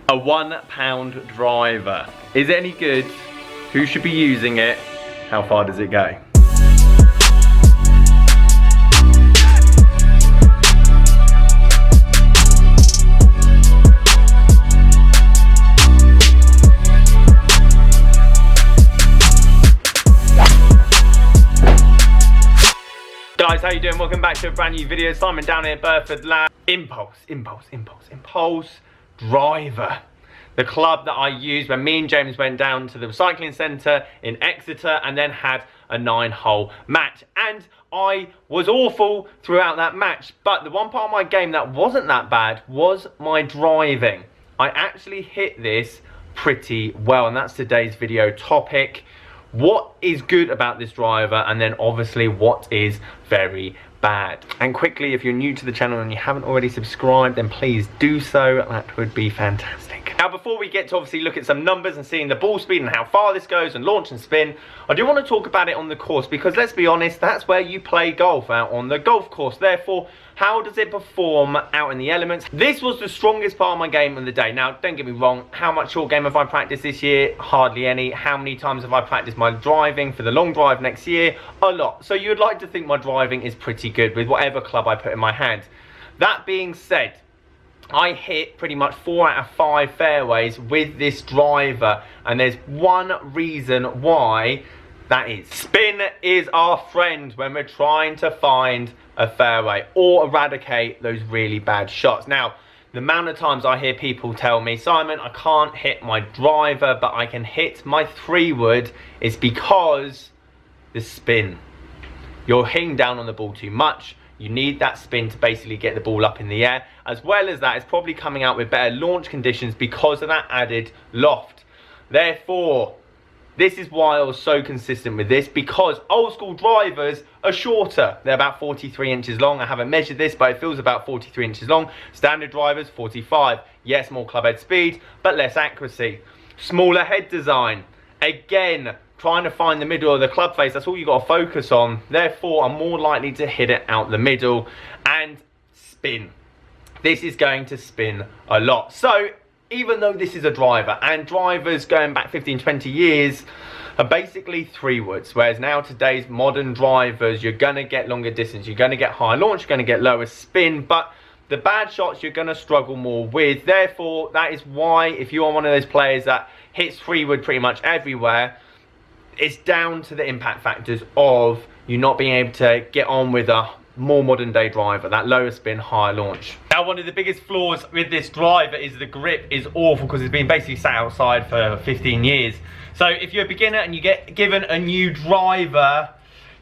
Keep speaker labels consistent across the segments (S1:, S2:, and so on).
S1: A £1 driver. Is it any good? Who should be using it? How far does it go? Guys, how you doing? Welcome back to a brand new video. Simon down here at Burford Lab. Impulse Driver. The club that I used when me and James went down to the recycling centre in Exeter and then had a 9-hole match. And I was awful throughout that match. But the one part of my game that wasn't that bad was my driving. I actually hit this pretty well, and that's today's video topic. What is good about this driver, and then obviously what is very bad. And quickly, if you're new to the channel and you haven't already subscribed, then please do so. That would be fantastic. Now, before we get to obviously look at some numbers and seeing the ball speed and how far this goes and launch and spin, I do want to talk about it on the course, because let's be honest, that's where you play golf, out on the golf course. Therefore, how does it perform out in the elements? This was the strongest part of my game of the day. Now, don't get me wrong, how much short game have I practiced this year? Hardly any. How many times have I practiced my driving for the long drive next year? A lot. So you'd like to think my driving is pretty good with whatever club I put in my hand. That being said, I hit pretty much 4 out of 5 fairways with this driver, and there's one reason why that is. Spin is our friend when we're trying to find a fairway or eradicate those really bad shots. Now, the amount of times I hear people tell me, Simon, I can't hit my driver, but I can hit my 3-wood, it's because the spin. You're hitting down on the ball too much. You need that spin to basically get the ball up in the air. As well as that, it's probably coming out with better launch conditions because of that added loft. Therefore, this is why I was so consistent with this, because old school drivers are shorter. They're about 43 inches long. I haven't measured this, but it feels about 43 inches long. Standard drivers, 45. Yes, more club head speed, but less accuracy. Smaller head design. Again, trying to find the middle of the club face, that's all you got to focus on. Therefore, I'm more likely to hit it out the middle. And spin. This is going to spin a lot. So, even though this is a driver, and drivers going back 15, 20 years are basically 3-woods, whereas now today's modern drivers, you're going to get longer distance, you're going to get higher launch, you're going to get lower spin, but the bad shots you're going to struggle more with. Therefore, that is why if you are one of those players that hits 3-wood pretty much everywhere, it's down to the impact factors of you not being able to get on with a more modern day driver, that lower spin, higher launch. Now, one of the biggest flaws with this driver is the grip is awful, because it's been basically sat outside for 15 years. So if you're a beginner and you get given a new driver,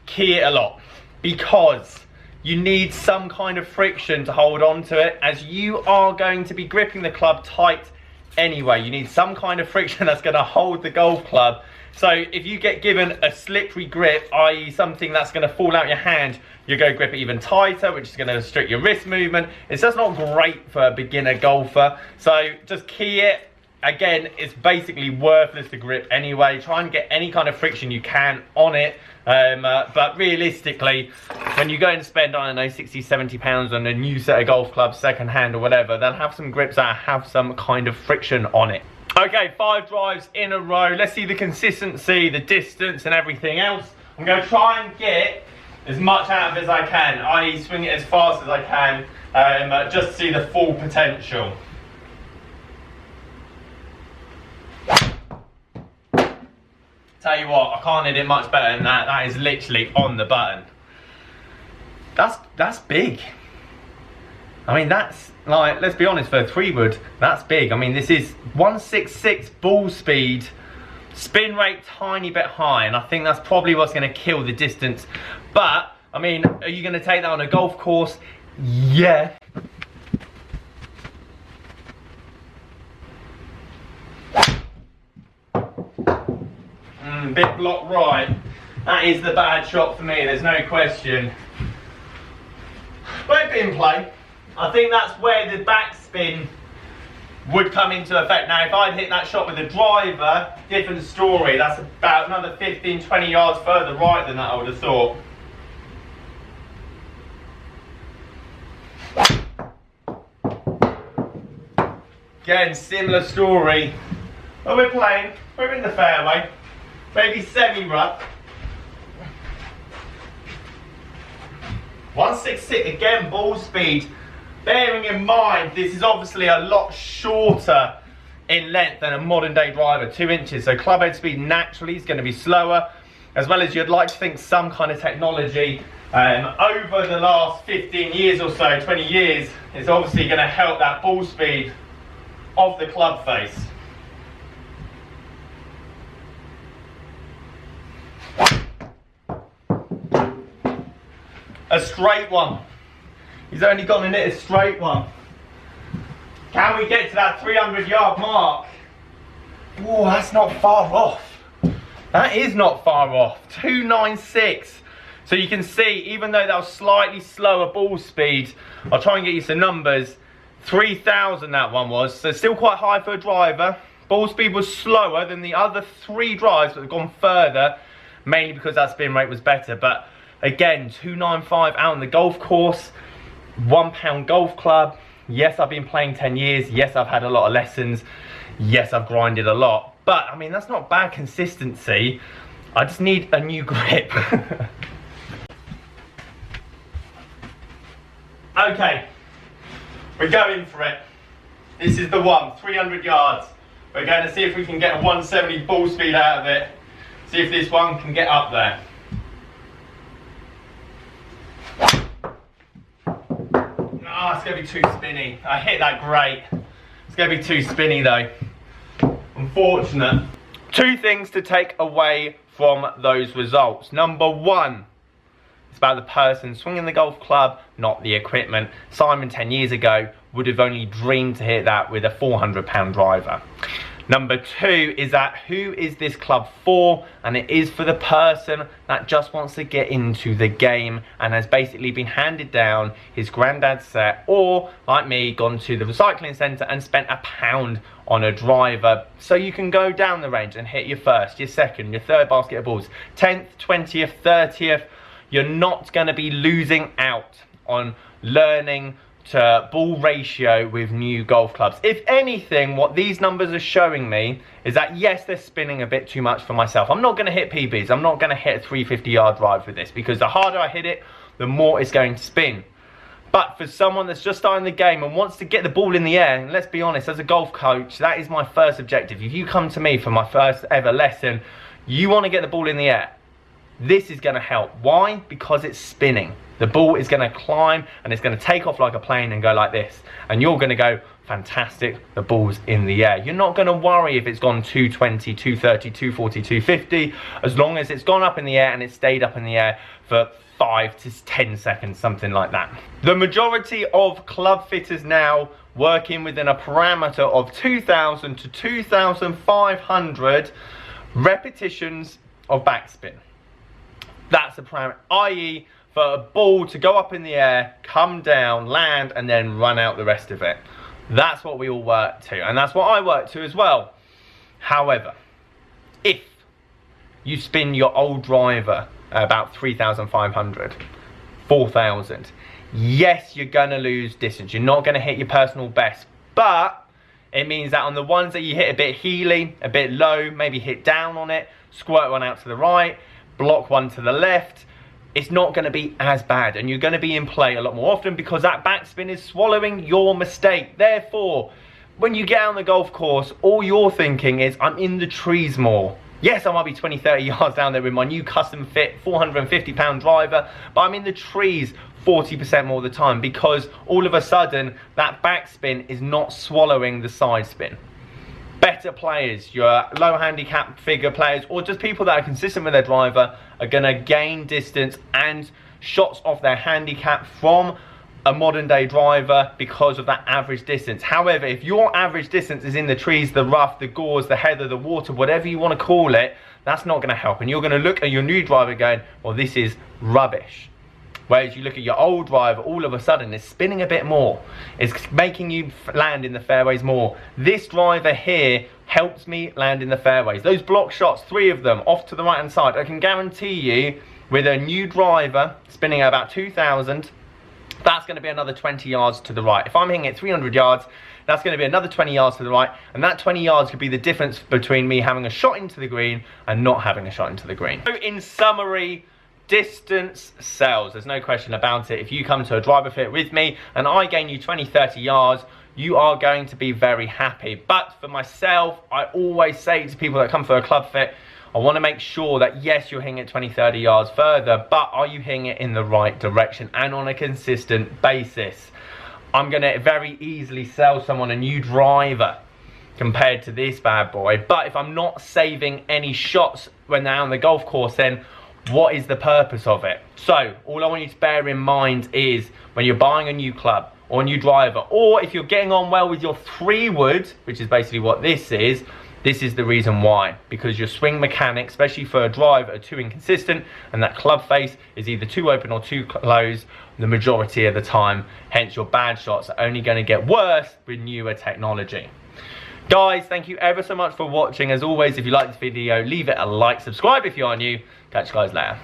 S1: key it a lot, because you need some kind of friction to hold on to it, as you are going to be gripping the club tight anyway. You need some kind of friction that's going to hold the golf club. So if you get given a slippery grip, i.e. something that's going to fall out your hand, you're going to grip it even tighter, which is going to restrict your wrist movement. It's just not great for a beginner golfer. So just key it. Again, it's basically worthless to grip anyway. Try and get any kind of friction you can on it. But realistically, when you go and spend, I don't know, 60, 70 pounds on a new set of golf clubs, second hand or whatever, they'll have some grips that have some kind of friction on it. Okay, 5 drives in a row. Let's see the consistency, the distance and everything else. I'm going to try and get as much out of it as I can, i.e. swing it as fast as I can, just to see the full potential. Tell you what, I can't hit it much better than that. That is literally on the button. That's big. I mean, that's, like, let's be honest, for a 3-wood, that's big. I mean, this is 166 ball speed, spin rate tiny bit high, and I think that's probably what's going to kill the distance. But, I mean, are you going to take that on a golf course? Yeah. Bit block right. That is the bad shot for me, there's no question. Won't be in play. I think that's where the backspin would come into effect. Now, if I'd hit that shot with a driver, different story. That's about another 15, 20 yards further right than that, I would have thought. Again, similar story. But we're playing, we're in the fairway, maybe semi-rough. 166, again, ball speed. Bearing in mind, this is obviously a lot shorter in length than a modern day driver, 2 inches. So club head speed naturally is going to be slower, as well as you'd like to think some kind of technology over the last 15 years or so, 20 years, is obviously going to help that ball speed of the club face. A straight one. He's only gone in it a straight one. Can we get to that 300-yard mark? Oh, that's not far off. That is not far off. 296. So you can see, even though that was slightly slower ball speed, I'll try and get you some numbers. 3,000 that one was. So still quite high for a driver. Ball speed was slower than the other 3 drives that have gone further, mainly because that spin rate was better. But again, 295 out on the golf course, £1 golf club. Yes, I've been playing 10 years. Yes, I've had a lot of lessons. Yes, I've grinded a lot. But, I mean, that's not bad consistency. I just need a new grip. Okay, we're going for it. This is the one, 300 yards. We're going to see if we can get a 170 ball speed out of it. See if this one can get up there. Oh, it's going to be too spinny. I hit that great. It's going to be too spinny though. Unfortunate. 2 things to take away from those results. Number 1, it's about the person swinging the golf club, not the equipment. Simon 10 years ago would have only dreamed to hit that with a 400-pound driver. Number 2 is that who is this club for? And it is for the person that just wants to get into the game and has basically been handed down his granddad's set, or like me, gone to the recycling centre and spent £1 on a driver, so you can go down the range and hit your first, your second, your third basket of balls, 10th, 20th, 30th. You're not going to be losing out on learning to ball ratio with new golf clubs. If anything, what these numbers are showing me is that yes, they're spinning a bit too much for myself. I'm not going to hit PBs. I'm not going to hit a 350-yard drive with this, because the harder I hit it, the more it's going to spin. But for someone that's just starting the game and wants to get the ball in the air, and let's be honest, as a golf coach, that is my first objective. If you come to me for my first ever lesson, you want to get the ball in the air. This is going to help. Why? Because it's spinning. The ball is going to climb and it's going to take off like a plane and go like this. And you're going to go, fantastic, the ball's in the air. You're not going to worry if it's gone 220, 230, 240, 250, as long as it's gone up in the air and it's stayed up in the air for 5 to 10 seconds, something like that. The majority of club fitters now working within a parameter of 2,000 to 2,500 repetitions of backspin. That's a parameter, i.e. for a ball to go up in the air, come down, land, and then run out the rest of it. That's what we all work to, and that's what I work to as well. However, if you spin your old driver about 3,500, 4,000, yes, you're going to lose distance. You're not going to hit your personal best, but it means that on the ones that you hit a bit heely, a bit low, maybe hit down on it, squirt one out to the right, block one to the left, it's not going to be as bad, and you're going to be in play a lot more often because that backspin is swallowing your mistake. Therefore, when you get out on the golf course, all you're thinking is, I'm in the trees more. Yes, I might be 20, 30 yards down there with my new custom fit 450-pound driver, but I'm in the trees 40% more of the time because all of a sudden that backspin is not swallowing the side spin. Better players, your low handicap figure players, or just people that are consistent with their driver, are going to gain distance and shots off their handicap from a modern day driver because of that average distance. However, if your average distance is in the trees, the rough, the gauze, the heather, the water, whatever you want to call it, that's not going to help. And you're going to look at your new driver going, well, this is rubbish. Whereas you look at your old driver, all of a sudden it's spinning a bit more. It's making you land in the fairways more. This driver here helps me land in the fairways. Those block shots, 3 of them off to the right hand side, I can guarantee you with a new driver spinning at about 2,000, that's going to be another 20 yards to the right. If I'm hitting it 300 yards, that's going to be another 20 yards to the right, and that 20 yards could be the difference between me having a shot into the green and not having a shot into the green. So in summary, distance sells. There's no question about it. If you come to a driver fit with me and I gain you 20, 30 yards, you are going to be very happy. But for myself, I always say to people that come for a club fit, I want to make sure that yes, you're hitting it 20, 30 yards further, but are you hitting it in the right direction and on a consistent basis? I'm going to very easily sell someone a new driver compared to this bad boy, but if I'm not saving any shots when they're on the golf course, then what is the purpose of it? So all I want you to bear in mind is when you're buying a new club or a new driver, or if you're getting on well with your 3-wood, which is basically what this is the reason why. Because your swing mechanics, especially for a drive, are too inconsistent, and that club face is either too open or too closed the majority of the time. Hence your bad shots are only going to get worse with newer technology. Guys, thank you ever so much for watching. As always, if you like this video, leave it a like, subscribe if you are new. Catch you guys later.